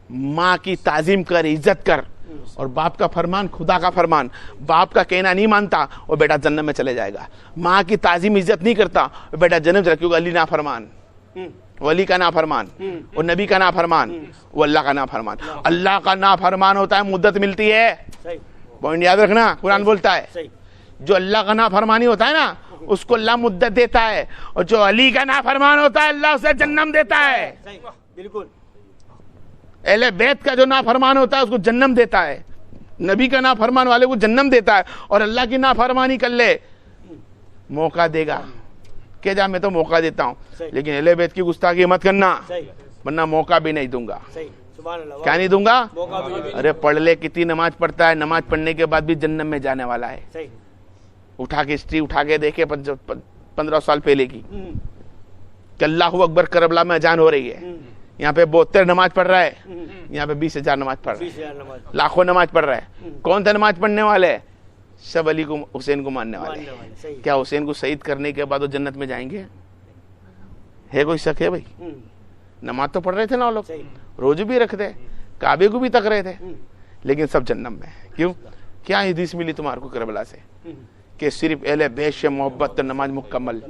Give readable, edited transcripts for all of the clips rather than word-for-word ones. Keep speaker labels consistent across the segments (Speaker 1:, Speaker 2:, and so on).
Speaker 1: माँ की ताजीम कर, इज्जत कर, और बाप का फरमान खुदा का फरमान, बाप का कहना नहीं मानता वो बेटा जन्नत में चले जाएगा। माँ की ताजीम इज्जत नहीं करता वो बेटा जन्नत में, क्योंकि अली ना फरमान, वली का ना फरमान, और नबी का ना फरमान, वो अल्लाह का ना फरमान। अल्लाह का ना फरमान होता है मुद्दत मिलती है, पॉइंट याद रखना, कुरान बोलता है। जो अल्लाह का ना फरमानी होता है ना उसको अल्लाह मुद्दत देता है, और जो अली का ना फरमान होता है अल्लाह उसे जन्नत देता है।
Speaker 2: बिल्कुल।
Speaker 1: अहले बैत का जो ना फरमान होता है उसको जन्नत देता है, नबी का ना फरमान वाले को जन्नत देता है, और अल्लाह की ना फरमानी कर ले मौका देगा। क्या जा मैं तो मौका देता हूँ, लेकिन अहले बैत की गुस्ताखी मत करना, वरना मौका भी नहीं दूंगा। क्या नहीं दूंगा? अरे पढ़ ले, कितनी नमाज पढ़ता है, नमाज पढ़ने के बाद भी जन्नत में जाने वाला है। उठा के हिस्ट्री उठा के देखे 15 साल पहले की, कि अल्लाहु अकबर करबला में अजान हो रही है, यहाँ पे 72 नमाज पढ़ रहा है, यहाँ पे 20,000 नमाज पढ़ रहा है, लाखों नमाज पढ़ रहा है। कौन सा नमाज पढ़ने वाले? सब अली को, हुसैन को मानने वाले। क्या हुसैन को शहीद करने के बाद वो जन्नत में जाएंगे? है कोई शक है भाई? नमाज तो पढ़ रहे थे ना वो लोग, रोजे भी रखते, काबे को भी तक रहे थे, लेकिन सब जन्नत में। क्यों? क्या हदीस मिली तुम्हारे को करबला से कि सिर्फ अहले बैत से मोहब्बत नमाज मुकम्मल,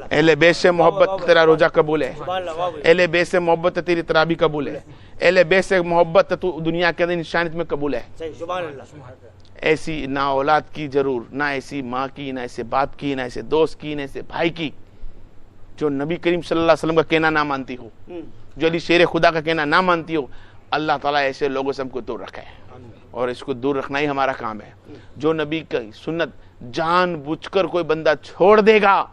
Speaker 1: अहले बैत से मोहब्बत तेरा रोजा कबूल है, अहले बैत से मोहब्बत तेरी तराबी कबूल है, अहले बैत से मोहब्बत तू दुनिया के अंदर इंसानियत में कबूल है। ऐसी ना औलाद की जरूर, ना ऐसी माँ की, ना ऐसे बाप की, ना ऐसे दोस्त की, ना ऐसे भाई की जो नबी करीम सल्लल्लाहु अलैहि वसल्लम का कहना ना मानती हो, जो अली शेर खुदा का कहना ना मानती हो। अल्लाह ताला ऐसे लोगों से हमको दूर रखे, और इसको दूर रखना ही हमारा काम है। जो नबी की सुन्नत जानबूझकर कोई बंदा छोड़ देगा,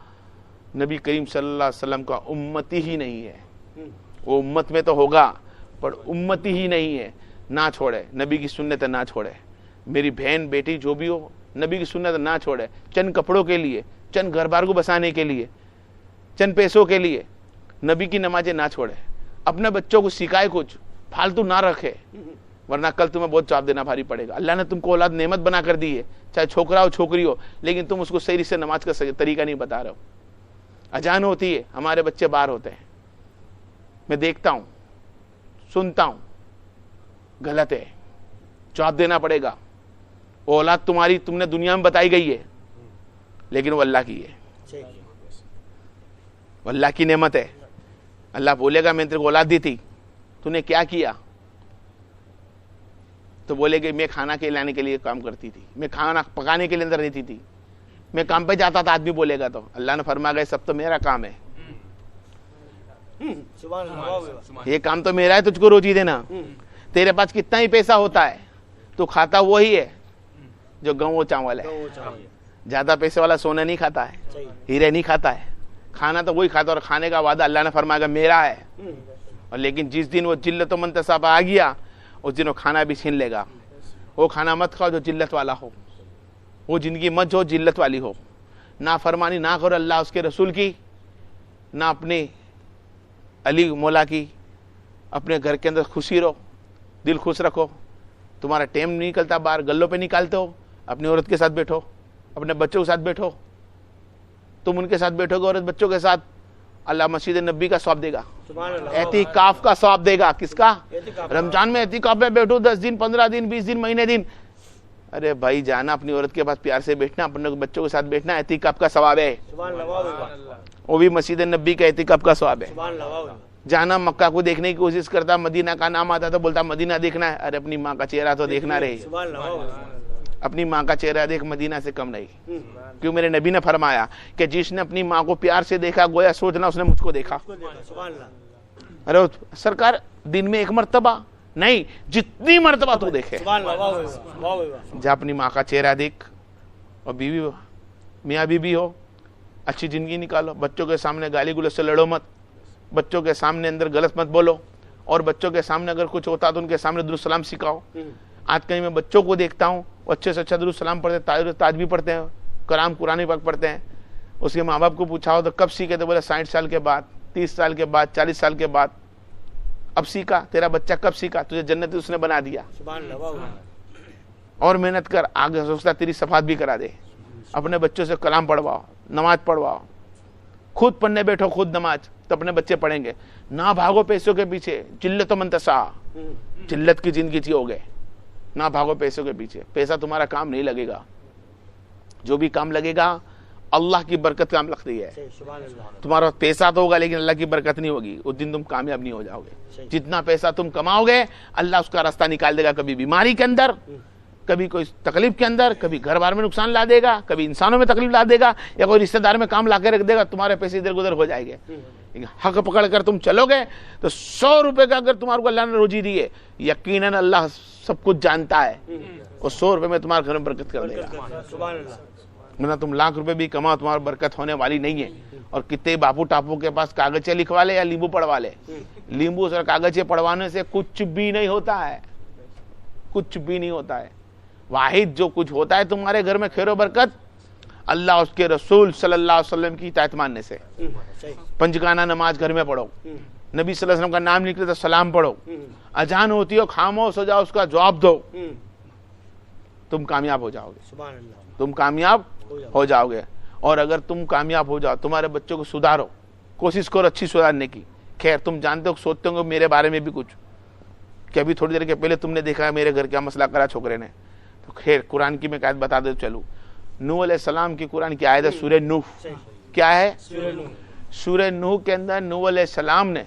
Speaker 1: नबी करीम सल्लल्लाहु अलैहि वसल्लम का उम्मती ही नहीं है। वो उम्मत में तो होगा पर उम्मती ही नहीं है। ना छोड़े नबी की सुन्नत, ना छोड़े। मेरी बहन बेटी जो भी हो, नबी की सुन्नत ना छोड़े। चंद कपड़ों के लिए, चंद घर बार को बसाने के लिए, चंद पैसों के लिए नबी की नमाजें ना छोड़े। अपने बच्चों को सिखाए, कुछ फालतू ना रखे, वरना कल तुम्हें बहुत जवाब देना भारी पड़ेगा। अल्लाह ने तुमको औलाद नेमत बना कर दी है, चाहे छोकरा हो छोकरी हो, लेकिन तुम उसको सही से नमाज का तरीका नहीं बता रहे हो। अजान होती है, हमारे बच्चे बाहर होते हैं, मैं देखता हूं, सुनता हूं, गलत है, जवाब देना पड़ेगा। वो औलाद तुम्हारी, तुमने दुनिया में बताई गई है, लेकिन वो अल्लाह की है, वो अल्लाह की नेमत है। अल्लाह बोलेगा मैंने तेरे को औलाद दी थी, तूने क्या किया? तो बोलेगे मैं खाना के लाने के लिए काम करती थी, मैं खाना पकाने के लिए अंदर रहती थी, मैं काम पे जाता था। आदमी बोलेगा तो अल्लाह ने फरमा गए सब तो मेरा काम है, ये काम तो मेरा है, तुझको रोजी देना। तेरे पास कितना ही पैसा होता है, तो खाता वही है जो गेहूं चावल है। ज्यादा पैसे वाला सोना नहीं खाता है, हीरे नहीं खाता है, खाना तो वही खाता, और खाने का वादा अल्लाह ने फरमाया मेरा है। और लेकिन जिस दिन वो जिल्लत व मंतसाब आ गया, उस दिन वो खाना भी छीन लेगा। वो खाना मत खाओ जो जिल्लत वाला हो, वो जिंदगी मत जो जिल्लत वाली हो। ना फरमानी ना करो अल्लाह उसके रसूल की, ना अपने अली मौला की। अपने घर के अंदर खुशी रहो, दिल खुश रखो। तुम्हारा टाइम नहीं निकलता, बाहर गल्लों पे निकालते हो, अपनी औरत के साथ बैठो, अपने बच्चों के साथ बैठो। तुम उनके साथ बैठोगे औरत बच्चों के साथ, अल्लाह मस्जिद नबी का सवाब देगा, एतिकाफ का सवाब देगा। किसका? रमजान में एतिकाफ में बैठो 10 दिन 15 दिन 20 दिन महीने दिन। अरे भाई जाना अपनी औरत के पास प्यार से बैठना, अपने बच्चों के साथ बैठना, एतिकाफ का सवाब है। वो भी मस्जिद नबी का एतिकाफ का सवाब है। जाना मक्का को देखने की कोशिश करता, मदीना का नाम आता तो बोलता मदीना देखना है। अरे अपनी माँ का चेहरा तो देखना रहे, अपनी माँ का चेहरा देख, मदीना से कम नहीं। क्यों? मेरे नबी ने फरमाया कि जिसने अपनी माँ को प्यार से देखा गोया सोचना उसने मुझको देखा। अरे सरकार दिन में 1 मरतबा नहीं, जितनी मरतबा तू देखे जा अपनी माँ का चेहरा देख। और बीवी हो, मियाँ बीवी हो, अच्छी जिंदगी निकालो। बच्चों के सामने गाली गुलत से लड़ो मत, बच्चों के सामने अंदर गलत मत बोलो, और बच्चों के सामने अगर कुछ होता तो उनके सामने दुरूद सलाम सिखाओ। आज कहीं मैं बच्चों को देखता हूँ अच्छे से अच्छा दुरूद सलाम पढ़ते, ताज भी पढ़ते हैं, कलाम कुरान पाक पढ़ते हैं। उसके माँ बाप को पूछा हो तो कब सीखे, तो बोले 60 साल के बाद, 30 साल के बाद, 40 साल के बाद। अब सीखा, तेरा बच्चा कब सीखा? तुझे जन्नती उसने बना दिया। और मेहनत कर, आगे सोचता तेरी सफात भी करा दे। अपने बच्चों से कलाम पढ़वाओ, नमाज पढ़वाओ, खुद पढ़ने बैठो, खुद नमाज, तो अपने बच्चे पढ़ेंगे। ना भागो पैसों के पीछे, जिल्लत मंतसा, जिल्लत की जिंदगी जियोगे, ना भागो पैसों के पीछे। पैसा तुम्हारा काम नहीं लगेगा, जो भी काम लगेगा अल्लाह की बरकत काम लगती है। तुम्हारा पैसा तो होगा लेकिन अल्लाह की बरकत नहीं होगी, उस दिन तुम कामयाब नहीं हो जाओगे। जितना पैसा तुम कमाओगे अल्लाह उसका रास्ता निकाल देगा, कभी बीमारी के अंदर, कभी कोई तकलीफ के अंदर, कभी घर बार में नुकसान ला देगा, कभी इंसानों में तकलीफ ला देगा, या कोई रिश्तेदार में काम ला के रख देगा, तुम्हारे पैसे इधर उधर हो जाएंगे। हक पकड़ कर तुम चलोगे तो 100 रुपए का अगर तुम्हारे को अल्लाह ने रोजी दी है, यकीनन अल्लाह सब कुछ जानता है, और 100 रुपए में तुम्हारे घर में बरकत कर देगा। वरना तुम लाख रुपए भी कमाओ, तुम्हारी बरकत होने वाली नहीं है। और कितने बापू टापू के पास कागजे लिखवा ले या नींबू पड़वा ले, नींबू और कागजे पड़वाने से कुछ भी नहीं होता है, कुछ भी नहीं होता है। वाहिद जो कुछ होता है तुम्हारे घर में खैर बरकत, अल्लाह उसके रसूल सल्लल्लाहु अलैहि वसल्लम की इताअत मानने से। पंजगाना नमाज घर में पढ़ो, नबी सल्लल्लाहु अलैहि वसल्लम का नाम निकले तो सलाम पढ़ो, अजान होती हो खामोश हो जाओ उसका जवाब दो, तुम कामयाब हो जाओगे, तुम कामयाब हो जाओगे। और अगर तुम कामयाब हो जाओ, तुम्हारे बच्चों को सुधारो, कोशिश करो अच्छी सुधारने की। खैर तुम जानते हो, सोचते होंगे मेरे बारे में भी कुछ कि अभी थोड़ी देर के पहले तुमने देखा मेरे घर क्या मसला करा छोकरे ने, तो खैर कुरान की मैं आयत बता दे चलूं। नूह अलैहिस्सलाम की कुरान की आयत है सूरह नूह। क्या है? सूरह नूह के अंदर नूह अलैहिस्सलाम ने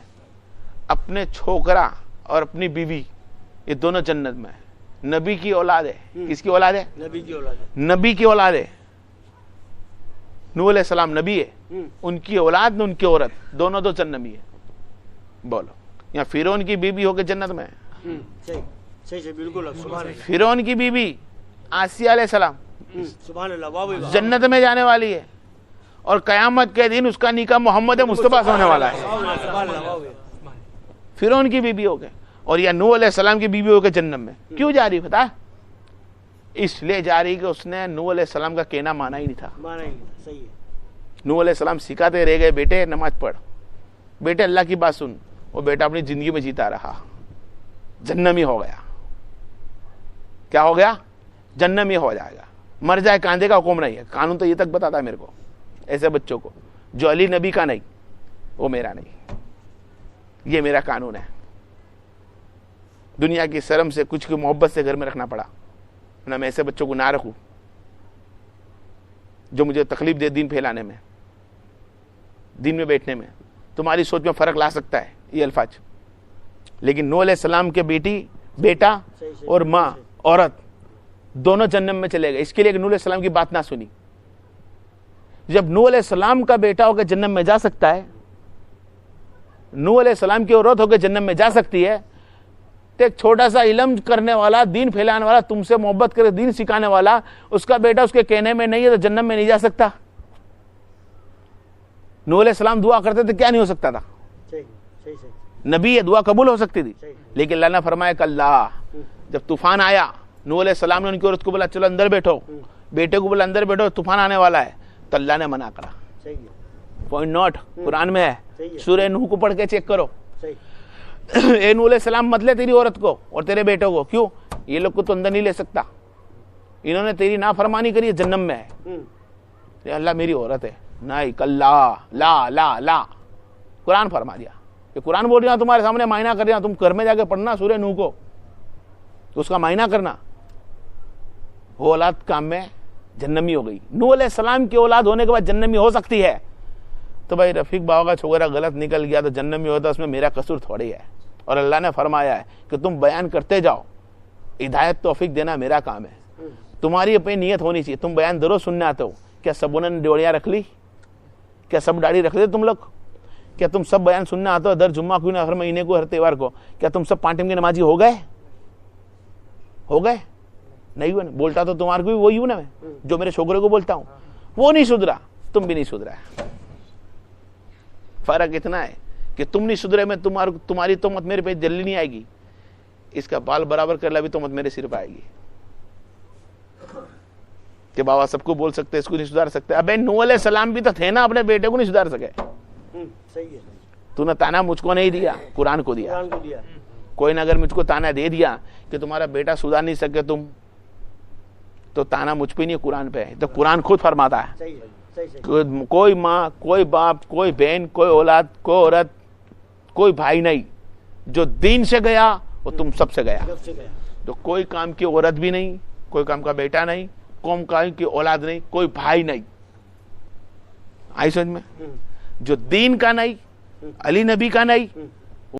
Speaker 1: अपने छोकरा और अपनी बीवी, ये दोनों जन्नत में है। नबी की औलाद है। किसकी औलाद है? नबी की औलाद है। नबी की औलाद है। नूह अलैहिस्सलाम नबी है, उनकी औलाद ने उनकी औरत दोनों दो जन्नती है। बोलो, यहाँ फिरौन की बीबी होकर जन्नत में है।
Speaker 2: सही बिल्कुल।
Speaker 1: फिरौन की बीबी आसिया अलैहिस्सलाम जन्नत में जाने वाली है, और कयामत के दिन उसका निकाह मोहम्मद मुस्तफा से होने वाला है। फिरौन की बीबी हो गए, और यह नूह अलैहिस्सलाम की बीबी हो गए जन्नत में। क्यों जा रही पता? इसलिए जा रही कि उसने नूह अलैहिस्सलाम का कहना माना ही नहीं था।
Speaker 2: सही है।
Speaker 1: नूह अलैहिस्सलाम सिखाते रह गए, बेटे नमाज पढ़, बेटे अल्लाह की बात सुन। वो बेटा अपनी जिंदगी में जीता रहा, जन्नमी हो गया। क्या हो गया? जन्नमी हो जाएगा। मर जाए कांदे का हुक्म नहीं है। कानून तो ये तक बताता है मेरे को, ऐसे बच्चों को, जो अली नबी का नहीं वो मेरा नहीं, ये मेरा कानून है। दुनिया की शर्म से, कुछ की मोहब्बत से घर में रखना पड़ा, ना मैं ऐसे बच्चों को ना रखूं जो मुझे तकलीफ दे दीन फैलाने में, दीन में बैठने में। तुम्हारी सोच में फर्क ला सकता है ये अल्फाज, लेकिन नूह अलैहिस्सलाम के बेटा और माँ औरत दोनों जन्नत में चले गए। इसके लिए नूह अलैहिस्सलाम की बात ना सुनी। जब नूह अलैहिस्सलाम का बेटा होकर जन्नत में जा सकता है, नूह अलैहिस्सलाम की औरत होकर जन्नत में जा सकती है, तो एक छोटा सा इल्म करने वाला, दीन फैलाने वाला, तुमसे मोहब्बत करे दीन सिखाने वाला, उसका बेटा उसके कहने में नहीं है तो जन्नत में नहीं जा सकता। नूह अलैहिस्सलाम दुआ करते थे, क्या नहीं हो सकता था? नबी है, दुआ कबूल हो सकती थी। लेकिन अल्लाह ने फरमाया कल्ला, जब तूफान आया, नूह अलैहिस्सलाम ने उनकी औरत को बोला चलो अंदर बैठो, बेटे को बोला अंदर बैठो, तूफान आने वाला है, तो अल्लाह ने मना करा। पॉइंट नोट, कुरान में है, सूरह नूह को पढ़ के चेक करो। ए नूह अलैहिस्सलाम मत ले तेरी औरत को और तेरे बेटों को। क्यों? ये लोग को तो अंदर नहीं ले सकता, इन्होंने तेरी नाफरमानी करी है, जन्नत में है। अल्लाह मेरी औरत है, नहीं, कल्ला, ला ला ला, कुरान फरमा दिया। ये कुरान बोल रहा तुम्हारे सामने, मायना कर रहा, तुम घर में जाके पढ़ना सूरह नूह को, तो उसका मायना करना। वो औलाद काम में जन्नमी हो गई। नूह अलैहिस्सलाम की औलाद होने के बाद जन्नमी हो सकती है, तो भाई रफीक बाबा का छोकरा गलत निकल गया तो जन्नमी होता, उसमें मेरा कसूर थोड़ी है। और अल्लाह ने फरमाया है कि तुम बयान करते जाओ, हिदायत तौफीक देना मेरा काम है। तुम्हारी अपनी नीयत होनी चाहिए। तुम बयान दरो सुनने आते हो, क्या सबों ने डोड़ियाँ रख ली? क्या सब दाढ़ी रख ली तुम लोग? क्या तुम सब बयान सुनने आते हो दर जुम्मा क्यों ना, हर महीने को, हर त्योहार को? क्या तुम सब 5 टाइम के नमाजी हो गए? नहीं हुआ ना। बोलता तो तुम्हारे को भी वही हूं ना, मैं जो मेरे छोकरे को बोलता हूं, वो नहीं सुधरा, तुम भी नहीं सुधरा। फर्क इतना है कि तुम नहीं सुधरे में तुम्हारी तो मत मेरे पे जल्दी नहीं आएगी, इसका बाल बराबर कर ला भी तो मत मेरे सिर पे आएगी कि बाबा सबको बोल सकते, इसको नहीं सुधार सकते। अबे नूह अलैहिस्सलाम भी तो थे ना, अपने बेटे को नहीं सुधार सके।
Speaker 2: सही है।
Speaker 1: तूने ताना मुझको नहीं दिया, कुरान को दिया। कोई ने अगर मुझको ताना दे दिया कि तुम्हारा बेटा सुधार नहीं सके तुम, तो ताना मुझ पे नहीं, कुरान पे है। तो कुरान खुद फरमाता है, सही। कोई माँ, कोई बाप, कोई बहन, कोई औलाद, कोई औरत, कोई भाई नहीं जो दीन से गया وہ تم سب سے گیا.
Speaker 2: کب سے گیا؟
Speaker 1: تو کوئی کام کی عورت بھی نہیں, کوئی کام کا بیٹا نہیں, قوم کا کی اولاد نہیں, کوئی بھائی نہیں. آئی سمجھ میں؟ جو دین کا نہیں, علی نبی کا نہیں,